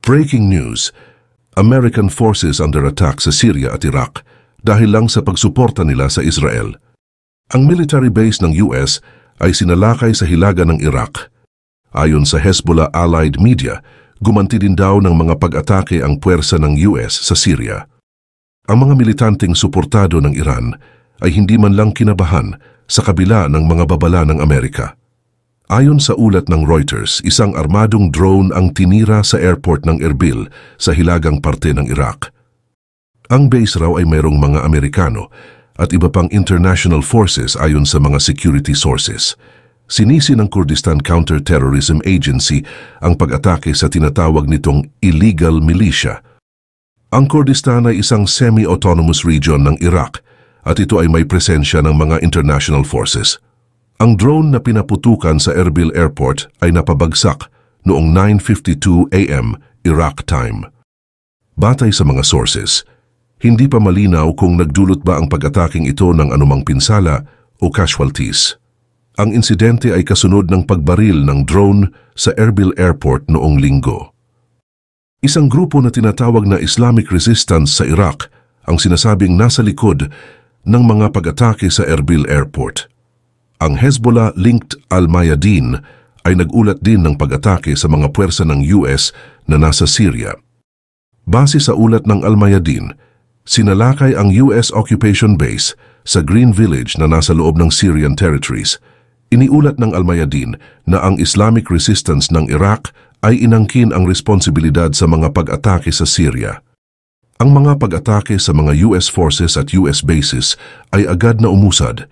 Breaking news, American forces under attack sa Syria at Iraq dahil lang sa pagsuporta nila sa Israel. Ang military base ng US ay sinalakay sa hilaga ng Iraq. Ayon sa Hezbollah allied media, gumanti din daw ng mga pag-atake ang puwersa ng US sa Syria. Ang mga militanteng suportado ng Iran ay hindi man lang kinabahan sa kabila ng mga babala ng Amerika. Ayon sa ulat ng Reuters, isang armadong drone ang tinira sa airport ng Erbil sa hilagang parte ng Iraq. Ang base raw ay mayroong mga Amerikano at iba pang international forces ayon sa mga security sources. Sinisi ng Kurdistan Counter-Terrorism Agency ang pag-atake sa tinatawag nitong illegal militia. Ang Kurdistan ay isang semi-autonomous region ng Iraq at ito ay may presensya ng mga international forces. Ang drone na pinaputukan sa Erbil Airport ay napabagsak noong 9:52 AM Iraq time. Batay sa mga sources, hindi pa malinaw kung nagdulot ba ang pag-ataking ito ng anumang pinsala o casualties. Ang insidente ay kasunod ng pagbaril ng drone sa Erbil Airport noong Linggo. Isang grupo na tinatawag na Islamic Resistance sa Iraq ang sinasabing nasa likod ng mga pag-atake sa Erbil Airport. Ang Hezbollah-linked Al-Mayadeen ay nagulat din ng pag-atake sa mga puwersa ng US na nasa Syria. Base sa ulat ng Al-Mayadeen, sinalakay ang US occupation base sa Green Village na nasa loob ng Syrian territories. Iniulat ng Al-Mayadeen na ang Islamic Resistance ng Iraq ay inangkin ang responsibilidad sa mga pag-atake sa Syria. Ang mga pag-atake sa mga US forces at US bases ay agad na umusad,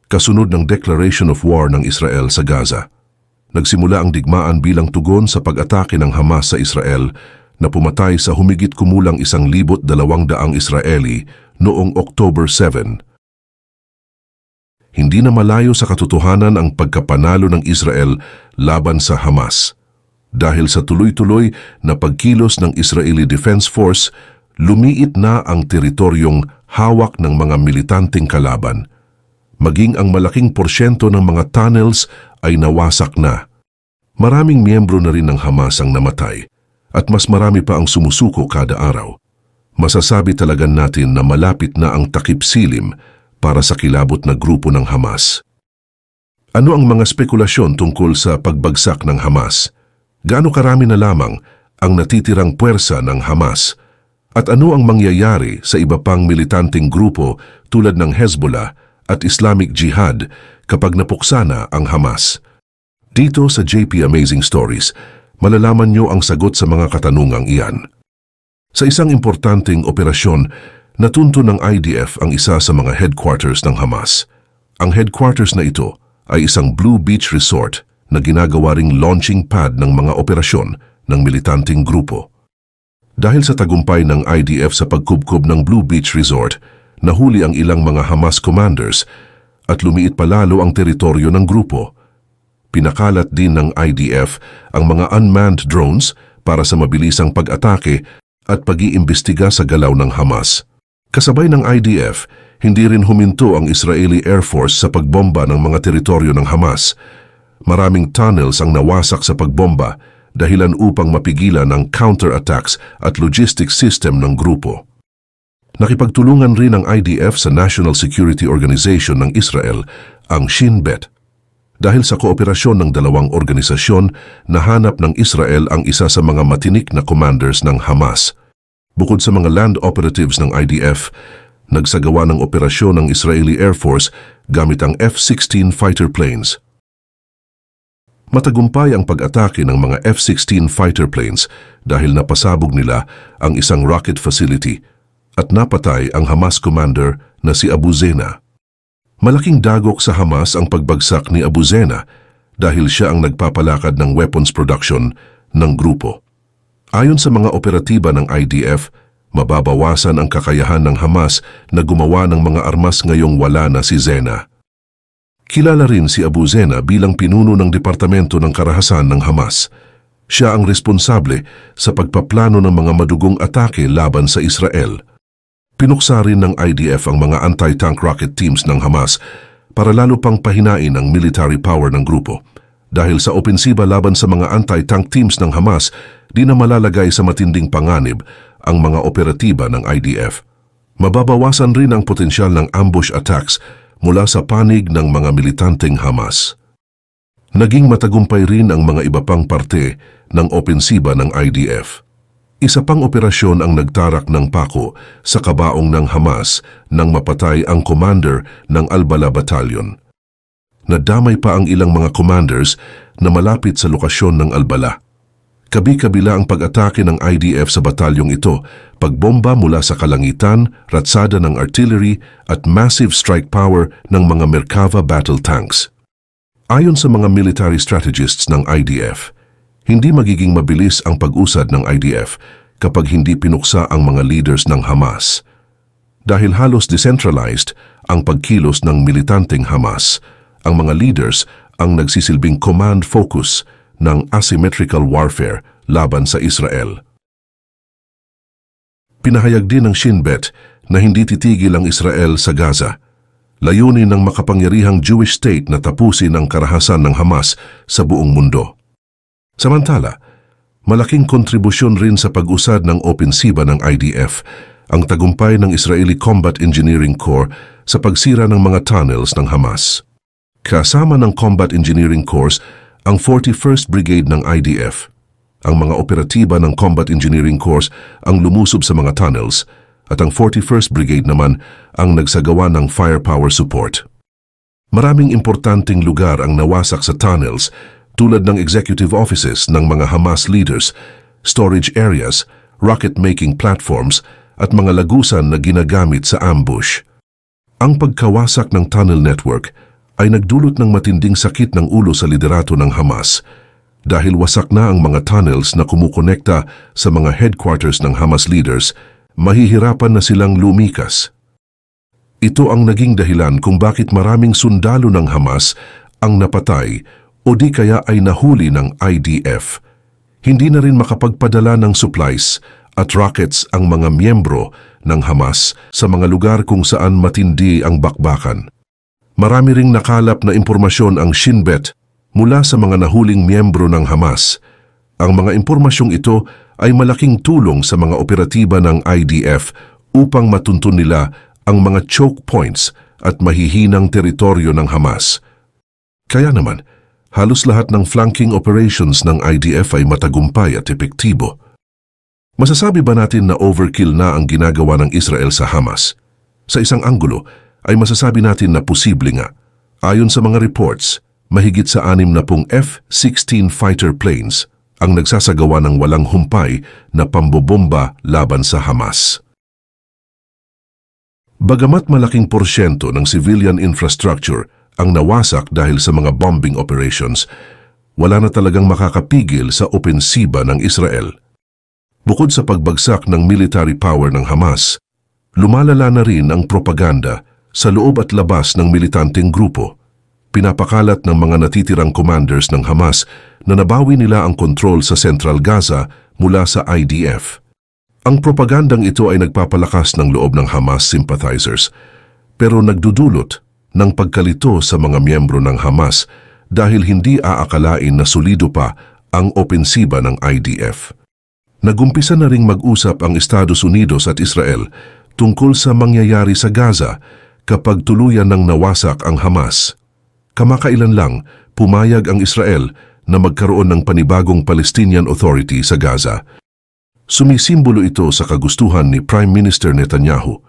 kasunod ng declaration of war ng Israel sa Gaza. Nagsimula ang digmaan bilang tugon sa pag-atake ng Hamas sa Israel na pumatay sa humigit kumulang 1,200 Israeli noong October 7. Hindi na malayo sa katotohanan ang pagkapanalo ng Israel laban sa Hamas. Dahil sa tuloy-tuloy na pagkilos ng Israeli Defense Force, lumiit na ang teritoryong hawak ng mga militanteng kalaban. Maging ang malaking porsyento ng mga tunnels ay nawasak na. Maraming miyembro na rin ng Hamas ang namatay at mas marami pa ang sumusuko kada araw. Masasabi talaga natin na malapit na ang takip silim para sa kilabot na grupo ng Hamas. Ano ang mga spekulasyon tungkol sa pagbagsak ng Hamas? Gaano karami na lamang ang natitirang puwersa ng Hamas? At ano ang mangyayari sa iba pang militanteng grupo tulad ng Hezbollah at Islamic Jihad kapag napuksa na ang Hamas? Dito sa JP Amazing Stories, malalaman nyo ang sagot sa mga katanungang iyan. Sa isang importanteng operasyon, natunto ng IDF ang isa sa mga headquarters ng Hamas. Ang headquarters na ito ay isang Blue Beach Resort na ginagawa ring launching pad ng mga operasyon ng militanteng grupo. Dahil sa tagumpay ng IDF sa pagkubkob ng Blue Beach Resort, nahuli ang ilang mga Hamas commanders at lumiit palalo ang teritoryo ng grupo. Pinakalat din ng IDF ang mga unmanned drones para sa mabilisang pag-atake at pag-iimbestiga sa galaw ng Hamas. Kasabay ng IDF, hindi rin huminto ang Israeli Air Force sa pagbomba ng mga teritoryo ng Hamas. Maraming tunnels ang nawasak sa pagbomba dahilan upang mapigilan ang counter-attacks at logistics system ng grupo. Nakipagtulungan rin ang IDF sa National Security Organization ng Israel, ang Shin Bet. Dahil sa kooperasyon ng dalawang organisasyon, nahanap ng Israel ang isa sa mga matinik na commanders ng Hamas. Bukod sa mga land operatives ng IDF, nagsagawa ng operasyon ng Israeli Air Force gamit ang F-16 fighter planes. Matagumpay ang pag-atake ng mga F-16 fighter planes dahil napasabog nila ang isang rocket facility at napatay ang Hamas commander na si Abu Zena. Malaking dagok sa Hamas ang pagbagsak ni Abu Zena dahil siya ang nagpapalakad ng weapons production ng grupo. Ayon sa mga operatiba ng IDF, mababawasan ang kakayahan ng Hamas na gumawa ng mga armas ngayong wala na si Zena. Kilala rin si Abu Zena bilang pinuno ng Departamento ng Karahasan ng Hamas. Siya ang responsable sa pagpaplano ng mga madugong atake laban sa Israel. Pinuksa rin ng IDF ang mga anti-tank rocket teams ng Hamas para lalo pang pahinain ang military power ng grupo. Dahil sa opensiba laban sa mga anti-tank teams ng Hamas, di na malalagay sa matinding panganib ang mga operatiba ng IDF. Mababawasan rin ang potensyal ng ambush attacks mula sa panig ng mga militanteng Hamas. Naging matagumpay rin ang mga iba pang parte ng opensiba ng IDF. Isa pang operasyon ang nagtarak ng pako sa kabaong ng Hamas nang mapatay ang commander ng Al-Bala Battalion. Nadamay pa ang ilang mga commanders na malapit sa lokasyon ng Al-Bala. Kabi-kabila ang pag-atake ng IDF sa batalyong ito, pagbomba mula sa kalangitan, ratsada ng artillery at massive strike power ng mga Merkava battle tanks. Ayon sa mga military strategists ng IDF, hindi magiging mabilis ang pag-usad ng IDF kapag hindi pinuksa ang mga leaders ng Hamas. Dahil halos decentralized ang pagkilos ng militanteng Hamas, ang mga leaders ang nagsisilbing command focus ng asymmetrical warfare laban sa Israel. Pinahayag din ng Shin Bet na hindi titigil ang Israel sa Gaza. Layunin ng makapangyarihang Jewish state na tapusin ang karahasan ng Hamas sa buong mundo. Samantala, malaking kontribusyon rin sa pag-usad ng opensiba ng IDF ang tagumpay ng Israeli Combat Engineering Corps sa pagsira ng mga tunnels ng Hamas. Kasama ng Combat Engineering Corps ang 41st Brigade ng IDF. Ang mga operatiba ng Combat Engineering Corps ang lumusob sa mga tunnels at ang 41st Brigade naman ang nagsagawa ng firepower support. Maraming importanteng lugar ang nawasak sa tunnels tulad ng executive offices ng mga Hamas leaders, storage areas, rocket-making platforms at mga lagusan na ginagamit sa ambush. Ang pagkawasak ng tunnel network ay nagdulot ng matinding sakit ng ulo sa liderato ng Hamas dahil wasak na ang mga tunnels na kumukonekta sa mga headquarters ng Hamas leaders, mahihirapan na silang lumikas. Ito ang naging dahilan kung bakit maraming sundalo ng Hamas ang napatay o di kaya ay nahuli ng IDF. Hindi na rin makapagpadala ng supplies at rockets ang mga miyembro ng Hamas sa mga lugar kung saan matindi ang bakbakan. Marami ring nakalap na impormasyon ang Shin Bet mula sa mga nahuling miyembro ng Hamas. Ang mga impormasyong ito ay malaking tulong sa mga operatiba ng IDF upang matuntun nila ang mga choke points at mahihinang teritoryo ng Hamas. Kaya naman, halos lahat ng flanking operations ng IDF ay matagumpay at epektibo. Masasabi ba natin na overkill na ang ginagawa ng Israel sa Hamas? Sa isang anggulo, ay masasabi natin na posible nga. Ayon sa mga reports, mahigit sa 60 F-16 fighter planes ang nagsasagawa ng walang humpay na pambobomba laban sa Hamas. Bagamat malaking porsyento ng civilian infrastructure ang nawasak dahil sa mga bombing operations, wala na talagang makakapigil sa opensiba ng Israel. Bukod sa pagbagsak ng military power ng Hamas, lumalala na rin ang propaganda sa loob at labas ng militanteng grupo. Pinapakalat ng mga natitirang commanders ng Hamas na nabawi nila ang kontrol sa Central Gaza mula sa IDF. Ang propagandang ito ay nagpapalakas ng loob ng Hamas sympathizers, pero nagdudulot ng pagkalito sa mga miyembro ng Hamas dahil hindi aakalain na solido pa ang opensiba ng IDF. Nagumpisa na ring mag-usap ang Estados Unidos at Israel tungkol sa mangyayari sa Gaza kapag tuluyan ng nawasak ang Hamas. Kamakailan lang, pumayag ang Israel na magkaroon ng panibagong Palestinian Authority sa Gaza. Sumisimbolo ito sa kagustuhan ni Prime Minister Netanyahu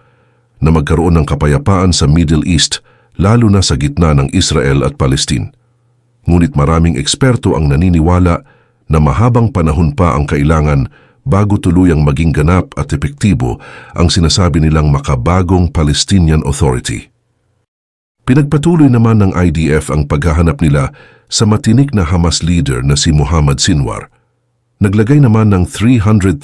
na magkaroon ng kapayapaan sa Middle East, lalo na sa gitna ng Israel at Palestine. Ngunit maraming eksperto ang naniniwala na mahabang panahon pa ang kailangan bago tuluyang maging ganap at epektibo ang sinasabi nilang makabagong Palestinian Authority. Pinagpatuloy naman ng IDF ang paghahanap nila sa matinik na Hamas leader na si Muhammad Sinwar. Naglagay naman ng $300,000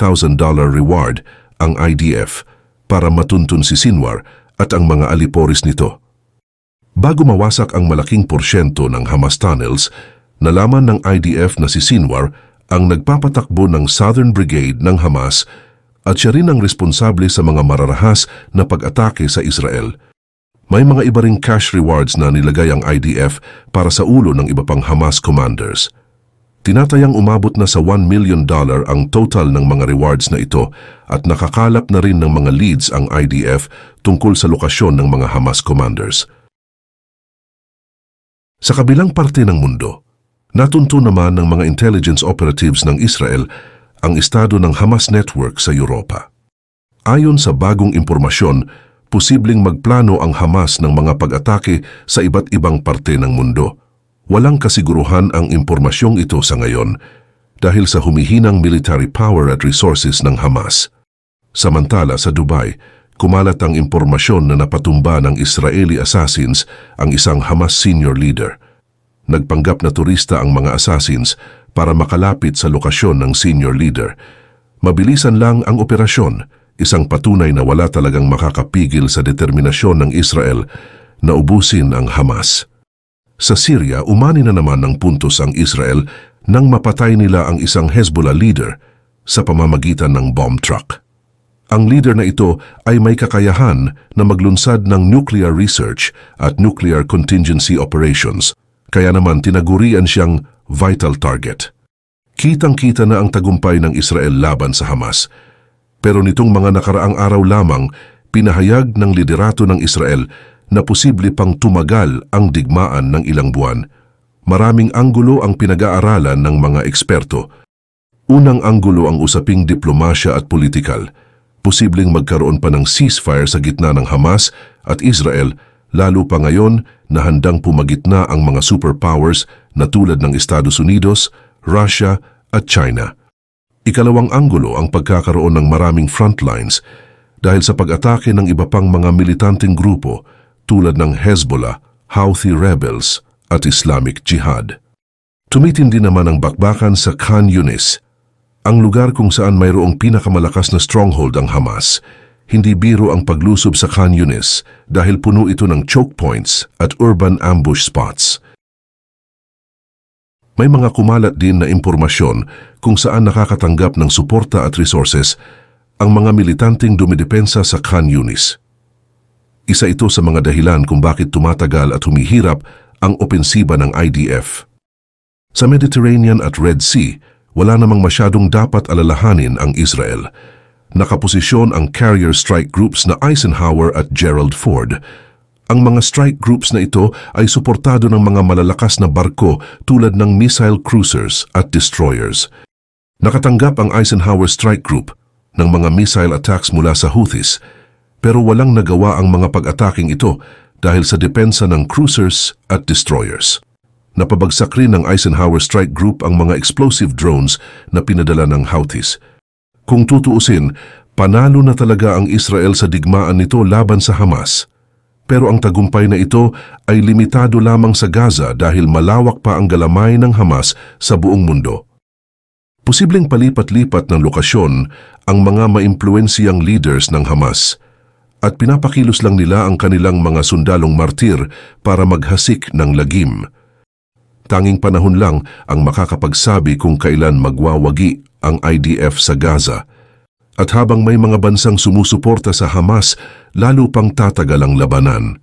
reward ang IDF para matuntun si Sinwar at ang mga aliporis nito. Bago mawasak ang malaking porsyento ng Hamas tunnels, nalaman ng IDF na si Sinwar ang nagpapatakbo ng Southern Brigade ng Hamas at siya rin ang responsable sa mga mararahas na pag-atake sa Israel. May mga iba ring cash rewards na nilagay ang IDF para sa ulo ng iba pang Hamas commanders. Tinatayang umabot na sa $1 million ang total ng mga rewards na ito at nakakalap na rin ng mga leads ang IDF tungkol sa lokasyon ng mga Hamas commanders. Sa kabilang parte ng mundo, natunto naman ng mga intelligence operatives ng Israel ang estado ng Hamas network sa Europa. Ayon sa bagong impormasyon, posibleng magplano ang Hamas ng mga pag-atake sa iba't ibang parte ng mundo. Walang kasiguruhan ang impormasyong ito sa ngayon dahil sa humihinang military power at resources ng Hamas. Samantala sa Dubai, kumalat ang impormasyon na napatumba ng Israeli assassins ang isang Hamas senior leader. Nagpanggap na turista ang mga assassins para makalapit sa lokasyon ng senior leader. Mabilisan lang ang operasyon, isang patunay na wala talagang makakapigil sa determinasyon ng Israel na ubusin ang Hamas. Sa Syria, umani na naman ng puntos ang Israel nang mapatay nila ang isang Hezbollah leader sa pamamagitan ng bomb truck. Ang leader na ito ay may kakayahan na maglunsad ng nuclear research at nuclear contingency operations, kaya naman tinagurian siyang vital target. Kitang-kita na ang tagumpay ng Israel laban sa Hamas, pero nitong mga nakaraang araw lamang, pinahayag ng liderato ng Israel na posible pang tumagal ang digmaan ng ilang buwan. Maraming anggulo ang pinag-aaralan ng mga eksperto. Unang anggulo ang usaping diplomasya at politikal. Posibleng magkaroon pa ng ceasefire sa gitna ng Hamas at Israel, lalo pa ngayon na handang pumagitna ang mga superpowers na tulad ng Estados Unidos, Russia at China. Ikalawang anggulo ang pagkakaroon ng maraming frontlines dahil sa pag-atake ng iba pang mga militanteng grupo tulad ng Hezbollah, Houthi rebels at Islamic Jihad. Tumitindi naman ang bakbakan sa Khan Yunis, ang lugar kung saan mayroong pinakamalakas na stronghold ang Hamas. Hindi biro ang paglusob sa Khan Yunis dahil puno ito ng choke points at urban ambush spots. May mga kumalat din na impormasyon kung saan nakakatanggap ng suporta at resources ang mga militanteng dumidepensa sa Khan Yunis. Isa ito sa mga dahilan kung bakit tumatagal at humihirap ang opensiba ng IDF. Sa Mediterranean at Red Sea, wala namang masyadong dapat alalahanin ang Israel. Nakaposisyon ang carrier strike groups na Eisenhower at Gerald Ford. Ang mga strike groups na ito ay suportado ng mga malalakas na barko tulad ng missile cruisers at destroyers. Nakatanggap ang Eisenhower Strike Group ng mga missile attacks mula sa Houthis, pero walang nagawa ang mga pag-ataking ito dahil sa depensa ng cruisers at destroyers. Napabagsak rin ng Eisenhower Strike Group ang mga explosive drones na pinadala ng Houthis. Kung tutuusin, panalo na talaga ang Israel sa digmaan nito laban sa Hamas. Pero ang tagumpay na ito ay limitado lamang sa Gaza dahil malawak pa ang galamay ng Hamas sa buong mundo. Posibleng palipat-lipat ng lokasyon ang mga maimpluwensiyang leaders ng Hamas at pinapakilos lang nila ang kanilang mga sundalong martir para maghasik ng lagim. Tanging panahon lang ang makakapagsabi kung kailan magwawagi ang IDF sa Gaza. At habang may mga bansang sumusuporta sa Hamas, lalo pang tatagal ang labanan.